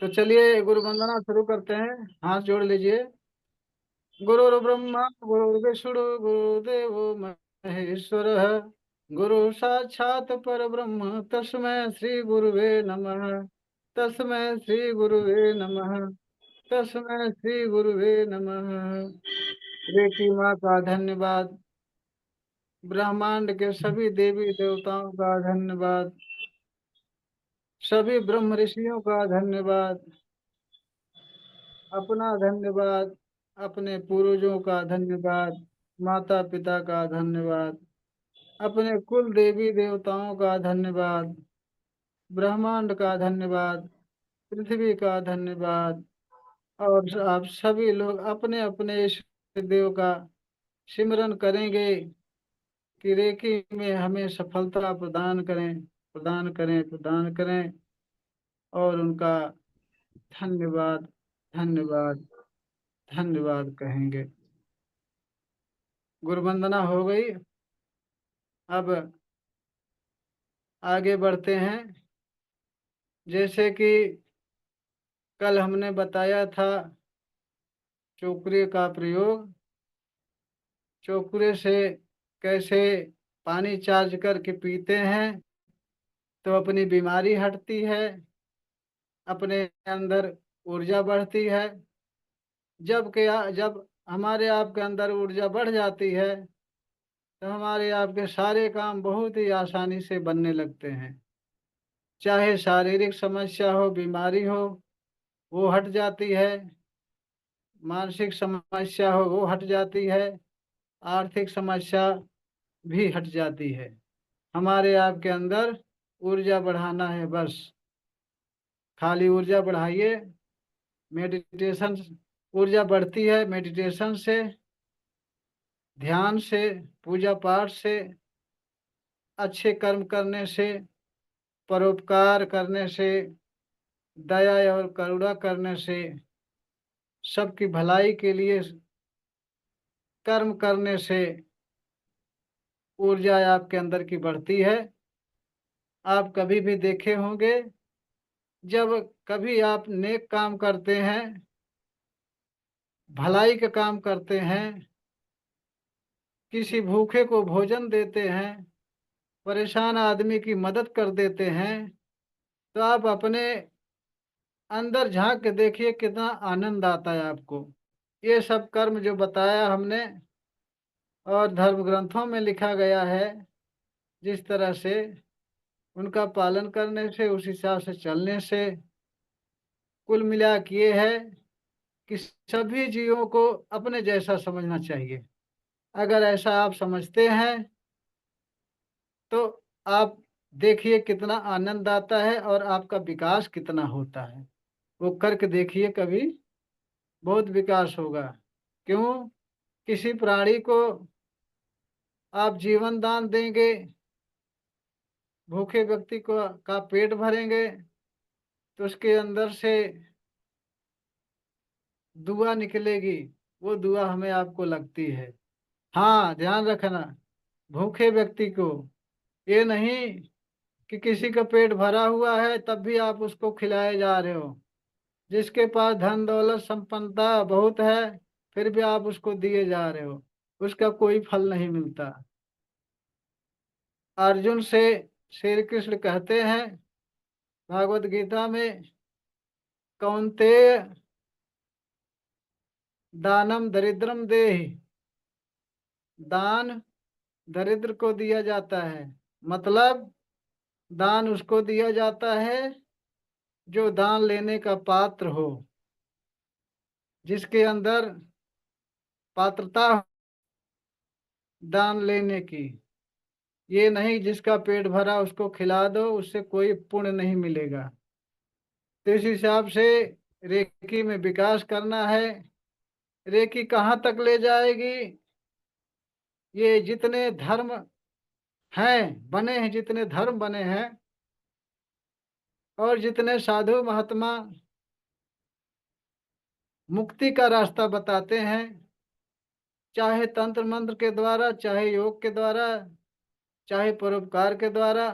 तो चलिए गुरु वंदना शुरू करते हैं। हाथ जोड़ लीजिए। गुरु ब्रह्मा गुरु विष्णु गुरुदेव महेश्वर। गुरु साक्षात पर ब्रह्म तस्मै श्री गुरुवे नमः। तस्मै श्री गुरुवे नमः। तस्मै श्री गुरुवे नमः। रेकी माँ का धन्यवाद। ब्रह्मांड के सभी देवी देवताओं का धन्यवाद। सभी ब्रह्म ऋषियों का धन्यवाद। अपना धन्यवाद। अपने पूर्वजों का धन्यवाद। माता पिता का धन्यवाद। अपने कुल देवी देवताओं का धन्यवाद। ब्रह्मांड का धन्यवाद। पृथ्वी का धन्यवाद। और आप सभी लोग अपने अपने इष्ट देव का सिमरन करेंगे कि रेकी में हमें सफलता प्रदान करें, प्रदान करें, प्रदान करें। और उनका धन्यवाद, धन्यवाद, धन्यवाद कहेंगे। गुरु वंदना हो गई। अब आगे बढ़ते हैं। जैसे कि कल हमने बताया था चोकरे का प्रयोग। चोकरे से कैसे पानी चार्ज करके पीते हैं तो अपनी बीमारी हटती है, अपने अंदर ऊर्जा बढ़ती है। जब हमारे आपके अंदर ऊर्जा बढ़ जाती है तो हमारे आपके सारे काम बहुत ही आसानी से बनने लगते हैं। चाहे शारीरिक समस्या हो, बीमारी हो, वो हट जाती है। मानसिक समस्या हो वो हट जाती है। आर्थिक समस्या भी हट जाती है। हमारे आपके अंदर ऊर्जा बढ़ाना है बस। खाली ऊर्जा बढ़ाइए। मेडिटेशन। ऊर्जा बढ़ती है मेडिटेशन से, ध्यान से, पूजा पाठ से, अच्छे कर्म करने से, परोपकार करने से, दया और करुणा करने से, सबकी भलाई के लिए कर्म करने से ऊर्जा आपके अंदर की बढ़ती है। आप कभी भी देखे होंगे, जब कभी आप नेक काम करते हैं, भलाई का काम करते हैं, किसी भूखे को भोजन देते हैं, परेशान आदमी की मदद कर देते हैं, तो आप अपने अंदर झांक के देखिए कितना आनंद आता है आपको। ये सब कर्म जो बताया हमने और धर्म ग्रंथों में लिखा गया है, जिस तरह से उनका पालन करने से, उस हिसाब से चलने से, कुल मिला के ये है कि सभी जीवों को अपने जैसा समझना चाहिए। अगर ऐसा आप समझते हैं तो आप देखिए कितना आनंद आता है और आपका विकास कितना होता है। वो करके देखिए, कभी बहुत विकास होगा। क्यों? किसी प्राणी को आप जीवन दान देंगे, भूखे व्यक्ति को का पेट भरेंगे, तो उसके अंदर से दुआ निकलेगी। वो दुआ हमें आपको लगती है। हाँ, ध्यान रखना। भूखे व्यक्ति को, ये नहीं कि किसी का पेट भरा हुआ है तब भी आप उसको खिलाए जा रहे हो। जिसके पास धन दौलत संपन्नता बहुत है फिर भी आप उसको दिए जा रहे हो, उसका कोई फल नहीं मिलता। अर्जुन से श्री कृष्ण कहते हैं भागवत गीता में, कौन्तेय दानम दरिद्रम देहि। दान दरिद्र को दिया जाता है। मतलब दान उसको दिया जाता है जो दान लेने का पात्र हो, जिसके अंदर पात्रता हो दान लेने की। ये नहीं जिसका पेट भरा उसको खिला दो, उससे कोई पुण्य नहीं मिलेगा। तो इस हिसाब से रेकी में विकास करना है। रेकी कहाँ तक ले जाएगी? ये जितने धर्म हैं बने हैं, जितने धर्म बने हैं और जितने साधु महात्मा मुक्ति का रास्ता बताते हैं, चाहे तंत्र मंत्र के द्वारा, चाहे योग के द्वारा, चाहे परोपकार के द्वारा,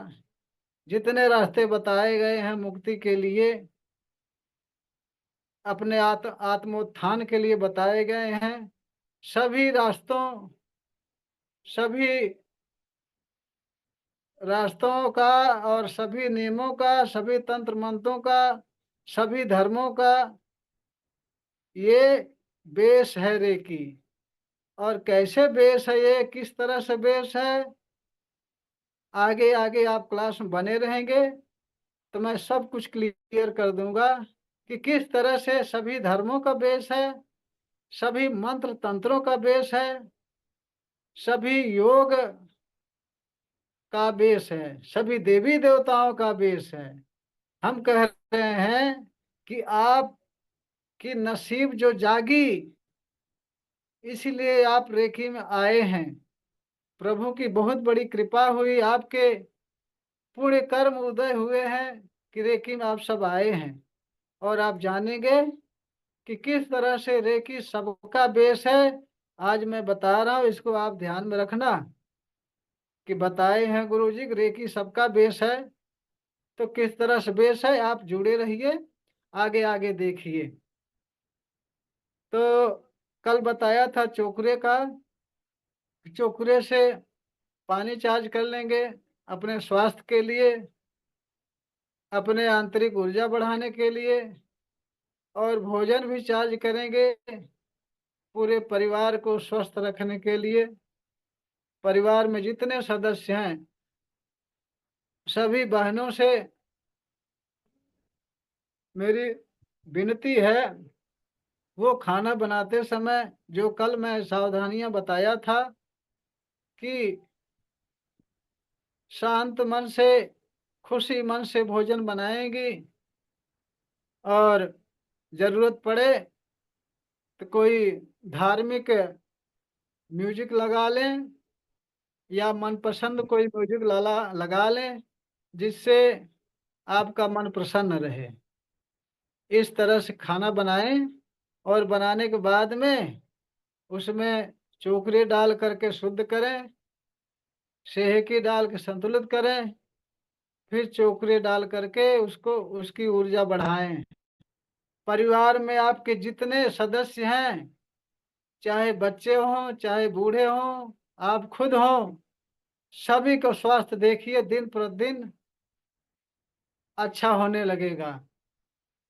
जितने रास्ते बताए गए हैं मुक्ति के लिए, अपने आत्मोत्थान के लिए बताए गए हैं। सभी रास्तों का और सभी नियमों का, सभी तंत्र मंत्रों का, सभी धर्मों का ये बेस है रेकी। और कैसे बेस है, ये किस तरह से बेस है, आगे आगे आप क्लास में बने रहेंगे तो मैं सब कुछ क्लियर कर दूंगा कि किस तरह से सभी धर्मों का बेस है, सभी मंत्र तंत्रों का बेस है, सभी योग का बेस है, सभी देवी देवताओं का बेस है। हम कह रहे हैं कि आपकी नसीब जो जागी, इसलिए आप रेकी में आए हैं। प्रभु की बहुत बड़ी कृपा हुई, आपके पुण्य कर्म उदय हुए हैं कि रेकी में आप सब आए हैं। और आप जानेंगे कि किस तरह से रेकी सबका बेस है। आज मैं बता रहा हूँ, इसको आप ध्यान में रखना कि बताए हैं गुरुजी कि रेकी सबका बेस है। तो किस तरह से बेस है, आप जुड़े रहिए, आगे आगे देखिए। तो कल बताया था चोकरे का, चोकरे से पानी चार्ज कर लेंगे अपने स्वास्थ्य के लिए, अपने आंतरिक ऊर्जा बढ़ाने के लिए, और भोजन भी चार्ज करेंगे पूरे परिवार को स्वस्थ रखने के लिए। परिवार में जितने सदस्य हैं सभी बहनों से मेरी विनती है, वो खाना बनाते समय जो कल मैं सावधानियां बताया था कि शांत मन से, खुशी मन से भोजन बनाएंगी, और जरूरत पड़े तो कोई धार्मिक म्यूजिक लगा लें या मनपसंद कोई म्यूजिक लगा लें, जिससे आपका मन प्रसन्न रहे। इस तरह से खाना बनाएं, और बनाने के बाद में उसमें चोकरे डाल करके शुद्ध करें, सेहकी डाल के संतुलित करें, फिर चोकरे डाल करके उसको, उसकी ऊर्जा बढ़ाएं। परिवार में आपके जितने सदस्य हैं, चाहे बच्चे हों चाहे बूढ़े हों, आप खुद हों, सभी को स्वास्थ्य देखिए दिन प्रतिदिन अच्छा होने लगेगा।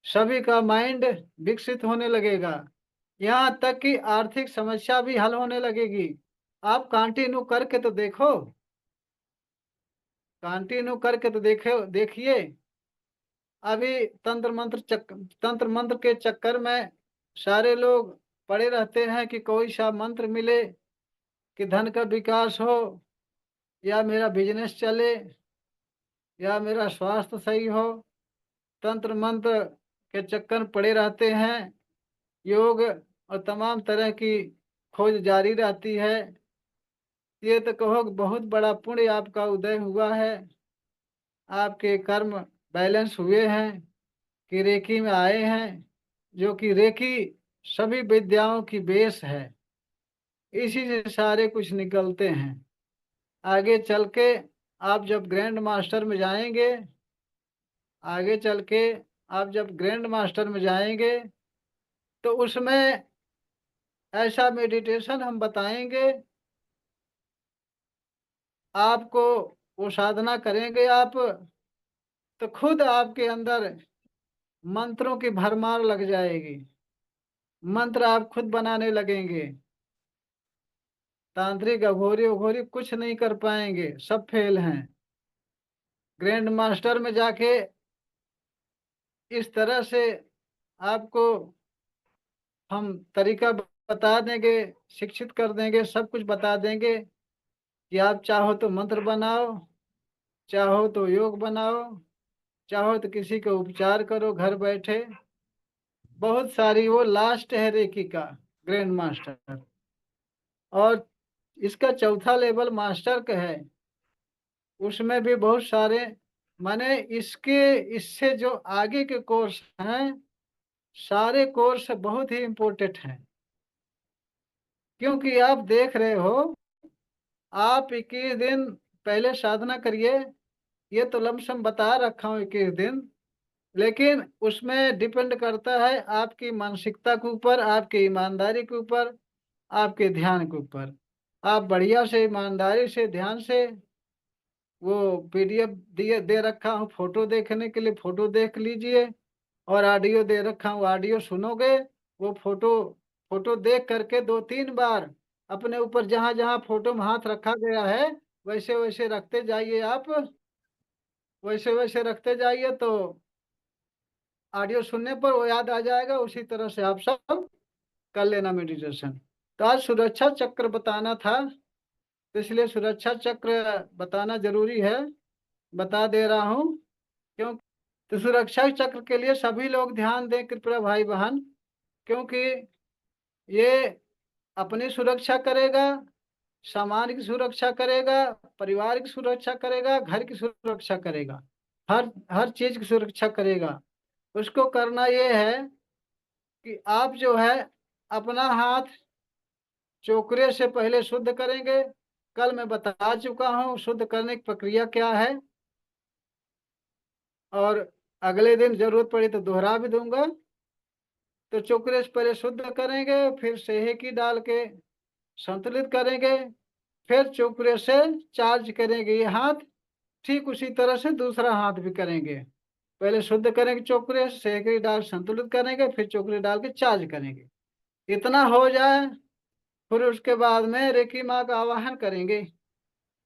सभी का माइंड विकसित होने लगेगा, यहाँ तक कि आर्थिक समस्या भी हल होने लगेगी। आप कंटिन्यू करके तो देखो, कंटिन्यू करके तो देखिए। अभी तंत्र मंत्र के चक्कर में सारे लोग पड़े रहते हैं कि कोई सा मंत्र मिले कि धन का विकास हो, या मेरा बिजनेस चले, या मेरा स्वास्थ्य सही हो। तंत्र मंत्र के चक्कर में पड़े रहते हैं। योग और तमाम तरह की खोज जारी रहती है। ये तो कहो कि बहुत बड़ा पुण्य आपका उदय हुआ है, आपके कर्म बैलेंस हुए हैं कि रेकी में आए हैं, जो कि रेकी सभी विद्याओं की बेस है। इसी से सारे कुछ निकलते हैं। आगे चल के आप जब ग्रैंड मास्टर में जाएंगे, आगे चल के आप जब ग्रैंड मास्टर में जाएंगे तो उसमें ऐसा मेडिटेशन हम बताएंगे आपको, वो साधना करेंगे आप तो खुद आपके अंदर मंत्रों की भरमार लग जाएगी। मंत्र आप खुद बनाने लगेंगे। तांत्रिक अघोरी उघोरी कुछ नहीं कर पाएंगे, सब फेल हैं। ग्रैंड मास्टर में जाके इस तरह से आपको हम तरीका बता देंगे, शिक्षित कर देंगे, सब कुछ बता देंगे कि आप चाहो तो मंत्र बनाओ, चाहो तो योग बनाओ, चाहो तो किसी का उपचार करो घर बैठे। बहुत सारी, वो लास्ट है रेकी का ग्रैंड मास्टर। और इसका चौथा लेवल मास्टर का है, उसमें भी बहुत सारे, माने इसके इससे जो आगे के कोर्स हैं सारे कोर्स बहुत ही इम्पोर्टेंट हैं। क्योंकि आप देख रहे हो, आप 21 दिन पहले साधना करिए, ये तो लमसम बता रखा हूँ 21 दिन। लेकिन उसमें डिपेंड करता है आपकी मानसिकता के ऊपर, आपकी ईमानदारी के ऊपर, आपके ध्यान के ऊपर। आप बढ़िया से ईमानदारी से ध्यान से वो पीडीएफ दिए दे रखा हूँ फोटो देखने के लिए, फोटो देख लीजिए। और ऑडियो दे रखा हूँ, ऑडियो सुनोगे। वो फोटो फोटो देख करके 2-3 बार अपने ऊपर जहां जहां फोटो में हाथ रखा गया है वैसे वैसे रखते जाइए आप। वैसे वैसे रखते जाइए तो ऑडियो सुनने पर वो याद आ जाएगा। उसी तरह से आप सब कर लेना मेडिटेशन। तो आज सुरक्षा चक्र बताना था, तो इसलिए सुरक्षा चक्र बताना जरूरी है, बता दे रहा हूँ। क्यों? तो सुरक्षा चक्र के लिए सभी लोग ध्यान दें कृपया भाई बहन, क्योंकि ये अपनी सुरक्षा करेगा, सामान की सुरक्षा करेगा, परिवार की सुरक्षा करेगा, घर की सुरक्षा करेगा, हर हर चीज की सुरक्षा करेगा। उसको करना ये है कि आप जो है अपना हाथ चोकरे से पहले शुद्ध करेंगे। कल मैं बता चुका हूँ शुद्ध करने की प्रक्रिया क्या है, और अगले दिन जरूरत पड़ी तो दोहरा भी दूंगा। तो चोकरे से पहले शुद्ध करेंगे, फिर सेहेकी डाल के संतुलित करेंगे, फिर चोकरे से चार्ज करेंगे ये हाथ। ठीक उसी तरह से दूसरा हाथ भी करेंगे। पहले शुद्ध करेंगे चोकरे से, सेहेकी डाल संतुलित करेंगे, फिर चोकरे डाल के चार्ज करेंगे। इतना हो जाए, फिर उसके बाद में रेकी माँ का आवाहन करेंगे।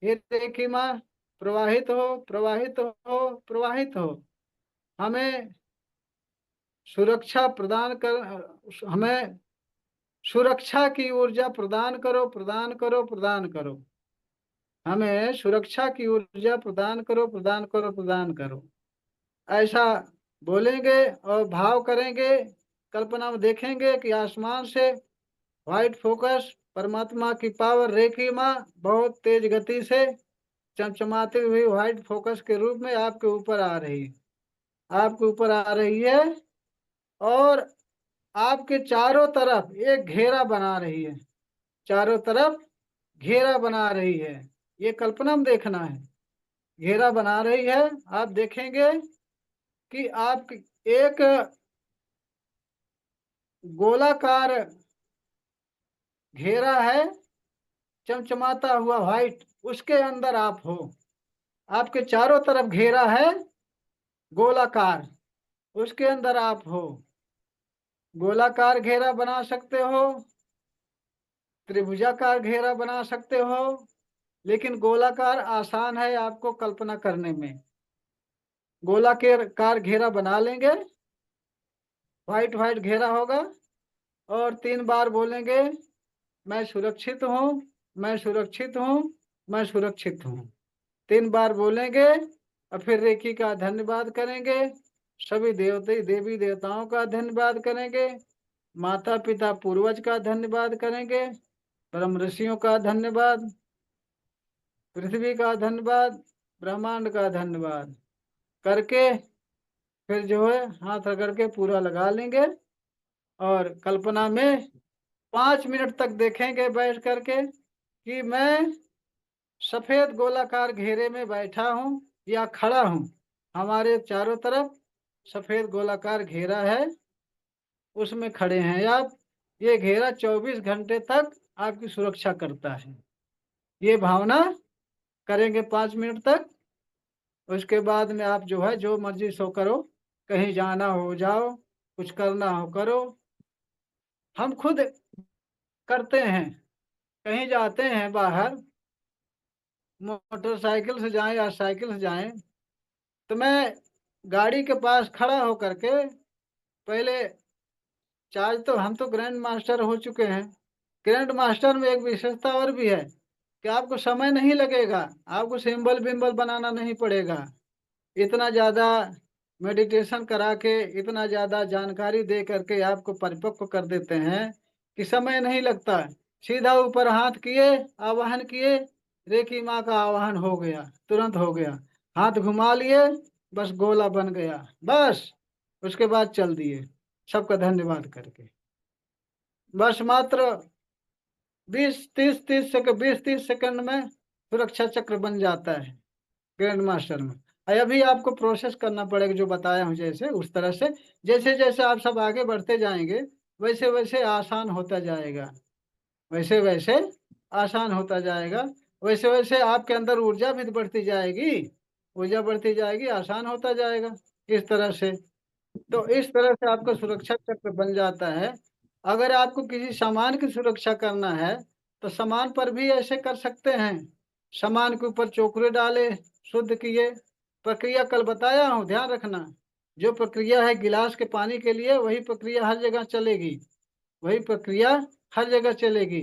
हे रेकी माँ, प्रवाहित हो, प्रवाहित हो, प्रवाहित हो। हमें सुरक्षा प्रदान कर, हमें सुरक्षा की ऊर्जा प्रदान करो, प्रदान करो, प्रदान करो। हमें सुरक्षा की ऊर्जा प्रदान करो, प्रदान करो, प्रदान करो। ऐसा बोलेंगे और भाव करेंगे। कल्पना में देखेंगे कि आसमान से व्हाइट फोकस परमात्मा की पावर रेकी माँ बहुत तेज गति से चमचमाती हुई व्हाइट फोकस के रूप में आपके ऊपर आ रही है, आपके ऊपर आ रही है। और आपके चारों तरफ एक घेरा बना रही है, चारों तरफ घेरा बना रही है। ये कल्पना में देखना है, घेरा बना रही है। आप देखेंगे कि आप एक गोलाकार घेरा है चमचमाता हुआ व्हाइट, उसके अंदर आप हो। आपके चारों तरफ घेरा है गोलाकार, उसके अंदर आप हो। गोलाकार घेरा बना सकते हो, त्रिभुजाकार घेरा बना सकते हो, लेकिन गोलाकार आसान है आपको कल्पना करने में। गोलाकार घेरा बना लेंगे, व्हाइट व्हाइट घेरा होगा। और 3 बार बोलेंगे, मैं सुरक्षित हूँ, मैं सुरक्षित हूँ, मैं सुरक्षित हूँ। 3 बार बोलेंगे और फिर रेकी का धन्यवाद करेंगे। सभी देवते देवी देवताओं का धन्यवाद करेंगे, माता पिता पूर्वज का धन्यवाद करेंगे, ब्रह्म ऋषियों का धन्यवाद, पृथ्वी का धन्यवाद, ब्रह्मांड का धन्यवाद करके फिर जो है हाथ रगड़ के पूरा लगा लेंगे। और कल्पना में 5 मिनट तक देखेंगे बैठ करके कि मैं सफेद गोलाकार घेरे में बैठा हूँ या खड़ा हूँ। हमारे चारों तरफ सफेद गोलाकार घेरा है, उसमें खड़े हैं आप। ये घेरा 24 घंटे तक आपकी सुरक्षा करता है। ये भावना करेंगे 5 मिनट तक। उसके बाद में आप जो है जो मर्जी सो करो, कहीं जाना हो जाओ, कुछ करना हो करो। हम खुद करते हैं, कहीं जाते हैं बाहर, मोटरसाइकिल से जाएं या साइकिल से जाएं, तो मैं गाड़ी के पास खड़ा होकर के पहले चार्ज, तो हम तो ग्रैंड मास्टर हो चुके हैं। ग्रैंड मास्टर में एक विशेषता और भी है कि आपको समय नहीं लगेगा, आपको सिंबल विम्बल बनाना नहीं पड़ेगा। इतना ज्यादा मेडिटेशन करा के, इतना ज्यादा जानकारी दे करके आपको परिपक्व कर देते हैं कि समय नहीं लगता। सीधा ऊपर हाथ किए, आवाहन किए, रेकी माँ का आवाहन हो गया, तुरंत हो गया। हाथ घुमा लिए, बस गोला बन गया, बस। उसके बाद चल दिए सबका धन्यवाद करके। बस मात्र 20-30 सेकंड में सुरक्षा चक्र बन जाता है ग्रैंड मास्टर में। अभी आपको प्रोसेस करना पड़ेगा जो बताया हूँ, जैसे उस तरह से। जैसे जैसे आप सब आगे बढ़ते जाएंगे वैसे वैसे आसान होता जाएगा, वैसे वैसे आसान होता जाएगा, वैसे वैसे आपके अंदर ऊर्जा भी बढ़ती जाएगी, ऊर्जा बढ़ती जाएगी, आसान होता जाएगा इस तरह से। तो इस तरह से आपका सुरक्षा चक्र बन जाता है। अगर आपको किसी सामान की सुरक्षा करना है तो सामान पर भी ऐसे कर सकते हैं। सामान के ऊपर चोकरे डाले, शुद्ध किए। प्रक्रिया कल बताया हूँ, ध्यान रखना। जो प्रक्रिया है गिलास के पानी के लिए, वही प्रक्रिया हर जगह चलेगी, वही प्रक्रिया हर जगह चलेगी।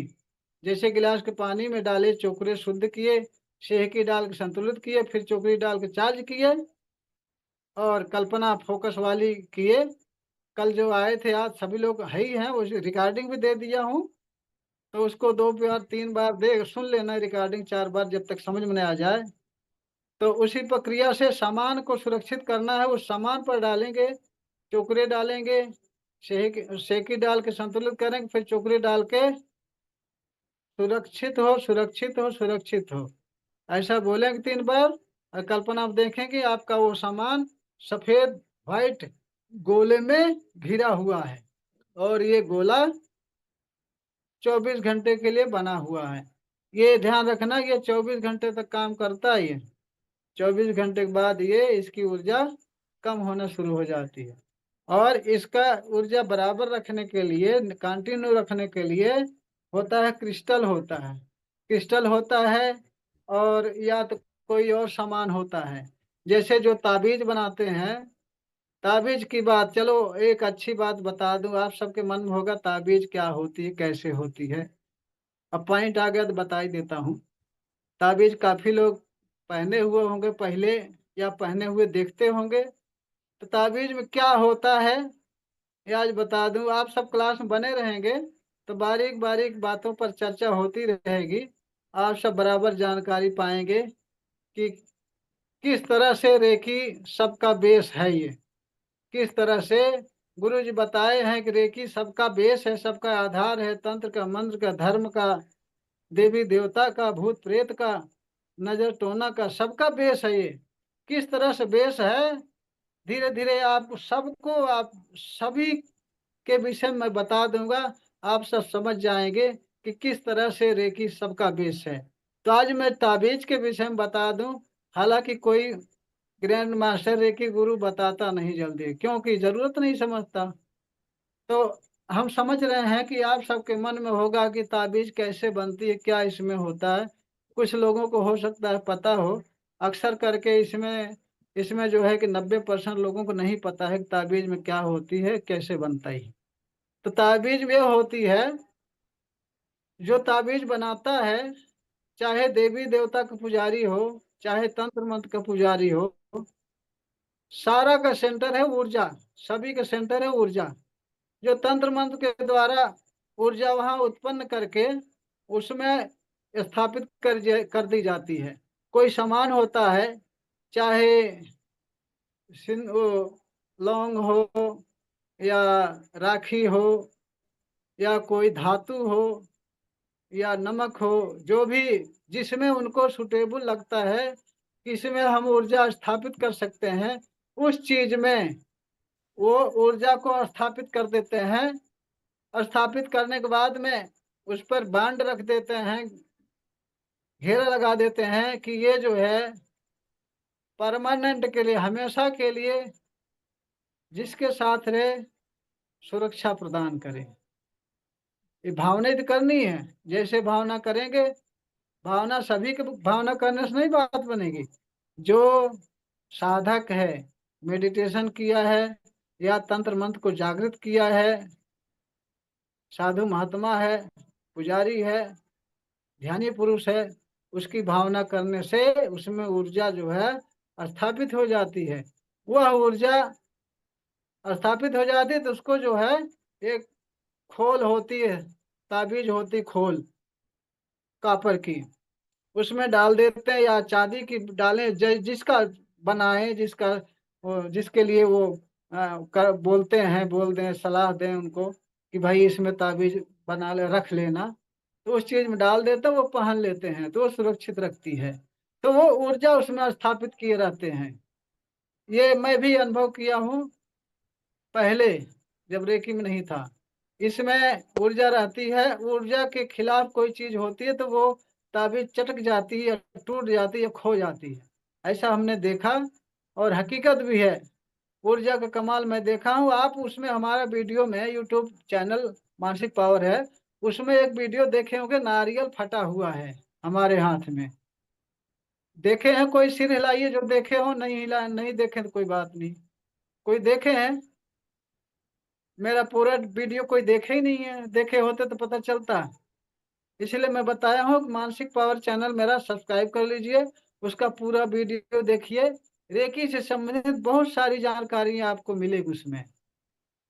जैसे गिलास के पानी में डाले, चोकरे शुद्ध किए, सेहकी डाल के संतुलित किए, फिर चोकरी डाल के चार्ज किए, और कल्पना फोकस वाली किए। कल जो आए थे आज सभी लोग है ही हैं, उस रिकॉर्डिंग भी दे दिया हूँ, तो उसको 2 बार 3 बार दे सुन लेना, रिकॉर्डिंग 4 बार, जब तक समझ में नहीं आ जाए। तो उसी प्रक्रिया से सामान को सुरक्षित करना है, उस सामान पर डालेंगे, चोकरे डालेंगे, सेकी डाल के संतुलित करेंगे, फिर चोकरे डाल के सुरक्षित हो, सुरक्षित हो, सुरक्षित हो, ऐसा बोलेंगे 3 बार। और कल्पना आप देखेंगे आपका वो सामान सफेद व्हाइट गोले में घिरा हुआ है, और ये गोला 24 घंटे के लिए बना हुआ है। ये ध्यान रखना, ये 24 घंटे तक काम करता है ये। 24 घंटे के बाद ये इसकी ऊर्जा कम होना शुरू हो जाती है। और इसका ऊर्जा बराबर रखने के लिए, कंटिन्यू रखने के लिए होता है क्रिस्टल, होता है क्रिस्टल होता है, और या तो कोई और सामान होता है। जैसे जो ताबीज बनाते हैं, ताबीज की बात, चलो एक अच्छी बात बता दूं, आप सबके मन में होगा ताबीज क्या होती है, कैसे होती है। अब पॉइंट आ गया तो बता ही देता हूँ। ताबीज काफी लोग पहने हुए होंगे पहले, या पहने हुए देखते होंगे। तो ताबीज में क्या होता है ये आज बता दूं, आप सब क्लास में बने रहेंगे तो बारीक बारीक बातों पर चर्चा होती रहेगी। आप सब बराबर जानकारी पाएंगे कि किस तरह से रेकी सबका बेस है ये, किस तरह से गुरु जी बताए हैं कि रेकी सबका बेस है, सबका आधार है, तंत्र का, मंत्र का, धर्म का, देवी देवता का, भूत प्रेत का, नजर टोना का, सबका बेस है ये। किस तरह से बेस है, धीरे धीरे आप सबको, आप सभी के विषय में बता दूंगा, आप सब समझ जाएंगे कि किस तरह से रेकी सबका बेस है। तो आज मैं ताबीज के विषय में बता दूं। हालांकि कोई ग्रैंड मास्टर रेकी गुरु बताता नहीं जल्दी, क्योंकि जरूरत नहीं समझता। तो हम समझ रहे हैं कि आप सबके मन में होगा कि ताबीज कैसे बनती है, क्या इसमें होता है। कुछ लोगों को हो सकता है पता हो, अक्सर करके इसमें इसमें जो है कि 90% लोगों को नहीं पता है कि ताबीज में क्या होती है, कैसे बनता है। तो ताबीज वे होती है, जो ताबीज बनाता है, चाहे देवी देवता का पुजारी हो, चाहे तंत्र मंत्र का पुजारी हो, सारा का सेंटर है ऊर्जा, सभी का सेंटर है ऊर्जा। जो तंत्र मंत्र के द्वारा ऊर्जा वहां उत्पन्न करके उसमें स्थापित कर दी जाती है। कोई सामान होता है, चाहे वो लौंग हो, या राखी हो, या कोई धातु हो, या नमक हो, जो भी जिसमें उनको सुटेबल लगता है, इसमें हम ऊर्जा स्थापित कर सकते हैं, उस चीज में वो ऊर्जा को स्थापित कर देते हैं। स्थापित करने के बाद में उस पर बांड रख देते हैं, घेरा लगा देते हैं कि ये जो है परमानेंट के लिए, हमेशा के लिए जिसके साथ रहे, सुरक्षा प्रदान करे। ये भावना तो करनी है, जैसे भावना करेंगे, भावना सभी के भावना करने से नहीं बात बनेगी। जो साधक है, मेडिटेशन किया है, या तंत्र मंत्र को जागृत किया है, साधु महात्मा है, पुजारी है, ध्यानी पुरुष है, उसकी भावना करने से उसमें ऊर्जा जो है स्थापित हो जाती है। वह ऊर्जा स्थापित हो जाती है तो उसको जो है एक खोल होती है, ताबीज होती खोल कापर की, उसमें डाल देते हैं, या चांदी की डालें, जिसका बनाए, जिसका जिसके लिए वो बोलते हैं, बोल दें, सलाह दें उनको कि भाई इसमें ताबीज बना ले, रख लेना। तो उस चीज में डाल देते हैं, वो पहन लेते हैं, तो वो सुरक्षित रखती है। तो वो ऊर्जा उसमें स्थापित किए रहते हैं। ये मैं भी अनुभव किया हूँ पहले, जब रेकी में नहीं था। इसमें ऊर्जा रहती है, ऊर्जा के खिलाफ कोई चीज होती है तो वो ताबीज चटक जाती है, टूट जाती है, खो जाती है। ऐसा हमने देखा और हकीकत भी है। ऊर्जा का कमाल मैं देखा हूँ। आप उसमें हमारा वीडियो में यूट्यूब चैनल मानसिक पावर है, उसमें एक वीडियो देखे होंगे, नारियल फटा हुआ है हमारे हाथ में। देखे हैं? कोई सिर हिलाइए जो देखे हो। नहीं हिला, नहीं देखे तो कोई बात नहीं। कोई देखे हैं? मेरा पूरा वीडियो कोई देखे ही नहीं है। देखे होते तो पता चलता। इसलिए मैं बताया हूँ कि मानसिक पावर चैनल मेरा सब्सक्राइब कर लीजिए, उसका पूरा वीडियो देखिए। रेकी से संबंधित बहुत सारी जानकारियां आपको मिलेगी उसमें।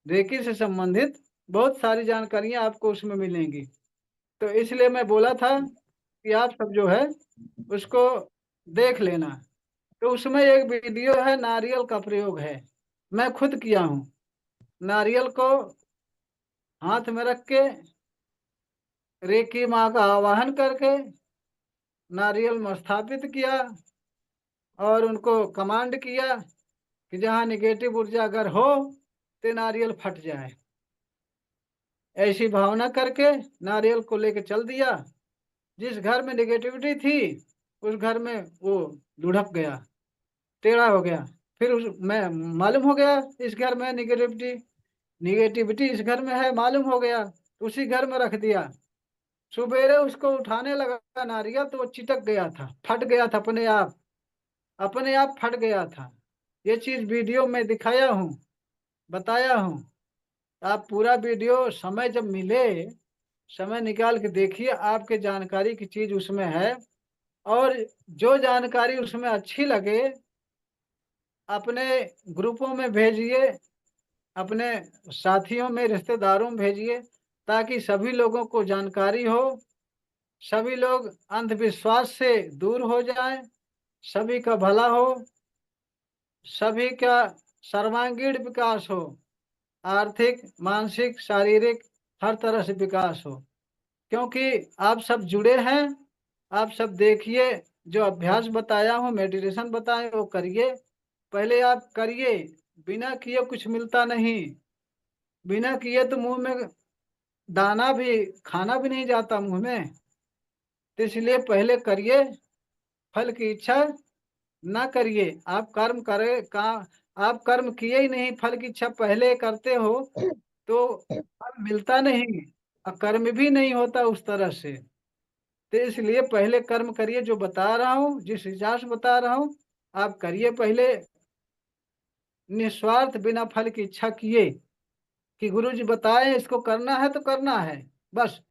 रेकी से संबंधित बहुत सारी जानकारियां आपको उसमें मिलेंगी। तो इसलिए मैं बोला था कि आप सब जो है उसको देख लेना। तो उसमें एक वीडियो है, नारियल का प्रयोग है, मैं खुद किया हूँ। नारियल को हाथ में रख के, रेकी माँ का आवाहन करके नारियल में स्थापित किया और उनको कमांड किया कि जहाँ निगेटिव ऊर्जा अगर हो तो नारियल फट जाए। ऐसी भावना करके नारियल को लेके चल दिया। जिस घर में निगेटिविटी थी उस घर में वो लुढ़क गया, टेढ़ा हो गया। फिर उस मैं मालूम हो गया इस घर में निगेटिविटी निगेटिविटी इस घर में है, मालूम हो गया। उसी घर में रख दिया। सुबेरे उसको उठाने लगा नारियल तो वो चिटक गया था, फट गया था अपने आप। अपने आप फट गया था। ये चीज वीडियो में दिखाया हूँ, बताया हूँ। आप पूरा वीडियो समय जब मिले, समय निकाल के देखिए, आपके जानकारी की चीज उसमें है। और जो जानकारी उसमें अच्छी लगे अपने ग्रुपों में भेजिए, अपने साथियों में, रिश्तेदारों में भेजिए, ताकि सभी लोगों को जानकारी हो, सभी लोग अंधविश्वास से दूर हो जाएं, सभी का भला हो, सभी का सर्वांगीण विकास हो, आर्थिक, मानसिक, शारीरिक, हर तरह से विकास हो। क्योंकि आप सब जुड़े हैं। आप सब देखिए, जो अभ्यास बताया हूँ, मेडिटेशन बताए, वो करिए। पहले आप करिए। बिना किए कुछ मिलता नहीं। बिना किए तो मुंह में दाना भी, खाना भी नहीं जाता मुंह में। तो इसलिए पहले करिए, फल की इच्छा ना करिए। आप कर्म करे का आप कर्म किए ही नहीं, फल की इच्छा पहले करते हो तो फल मिलता नहीं और कर्म भी नहीं होता उस तरह से। तो इसलिए पहले कर्म करिए, जो बता रहा हूँ, जिस हिसाब से बता रहा हूँ आप करिए पहले, निस्वार्थ, बिना फल की इच्छा किए कि गुरु जी बताए इसको करना है तो करना है, बस।